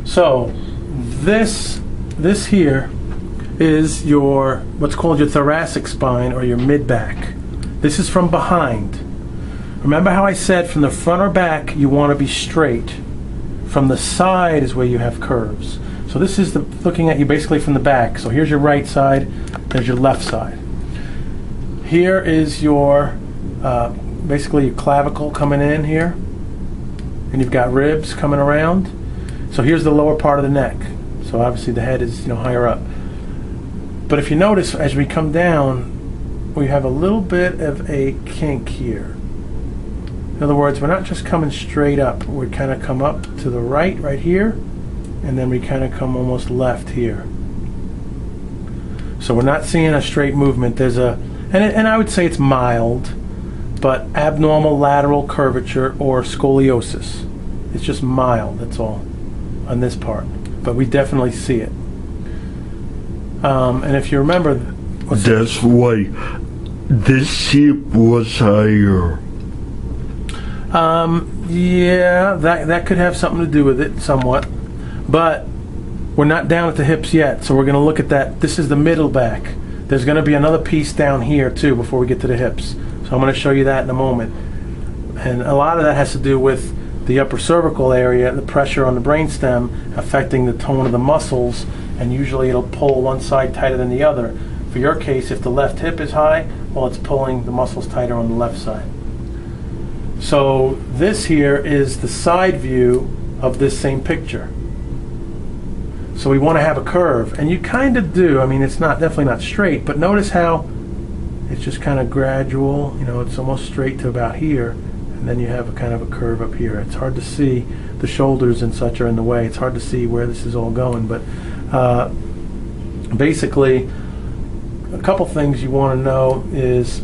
So this here is your what's called your thoracic spine or your mid-back. This is from behind. Remember how I said from the front or back you want to be straight. From the side is where you have curves. So this is looking at you basically from the back. So here's your right side, there's your left side. Here is your basically your clavicle coming in here, and you've got ribs coming around. So here's the lower part of the neck. So obviously the head is higher up. But if you notice, as we come down, we have a little bit of a kink here. In other words, we're not just coming straight up. We kind of come up to the right here, and then we kind of come almost left here. So we're not seeing a straight movement. There's a, and I would say it's mild, but abnormal lateral curvature or scoliosis. It's just mild, that's all, on this part. But we definitely see it. And if you remember, that's why this shape was higher. Yeah, that could have something to do with it, somewhat. But we're not down at the hips yet, so we're going to look at that. This is the middle back. There's going to be another piece down here too before we get to the hips. So I'm going to show you that in a moment. And a lot of that has to do with the upper cervical area, the pressure on the brainstem affecting the tone of the muscles, and usually it'll pull one side tighter than the other. For your case, if the left hip is high, well, it's pulling the muscles tighter on the left side. So this here is the side view of this same picture. So we want to have a curve, and you kind of do. I mean, it's not definitely not straight, but notice how it's just kind of gradual. It's almost straight to about here, and then you have a kind of a curve up here. It's hard to see. The shoulders and such are in the way. It's hard to see where this is all going, but basically, a couple things you want to know is,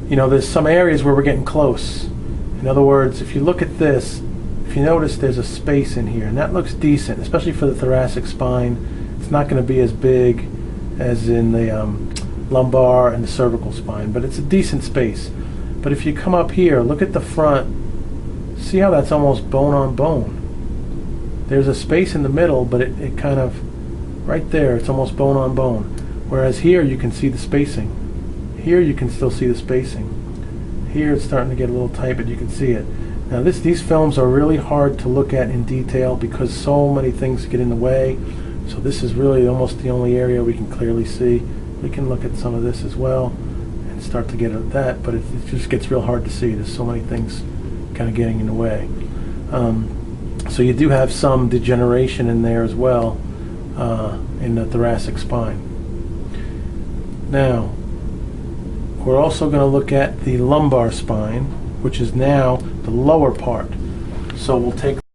there's some areas where we're getting close. In other words, if you look at this, if you notice there's a space in here, and that looks decent, especially for the thoracic spine. It's not going to be as big as in the lumbar and the cervical spine, but it's a decent space. But if you come up here, look at the front, see how that's almost bone on bone. There's a space in the middle, but it kind of, right there, it's almost bone on bone. Whereas here you can see the spacing. Here you can still see the spacing. Here it's starting to get a little tight, but you can see it. Now these films are really hard to look at in detail because so many things get in the way. So this is really almost the only area we can clearly see. We can look at some of this as well and start to get at that, but it just gets real hard to see. There's so many things kind of getting in the way. So you do have some degeneration in there as well in the thoracic spine. Now, we're also going to look at the lumbar spine, which is now the lower part. So we'll take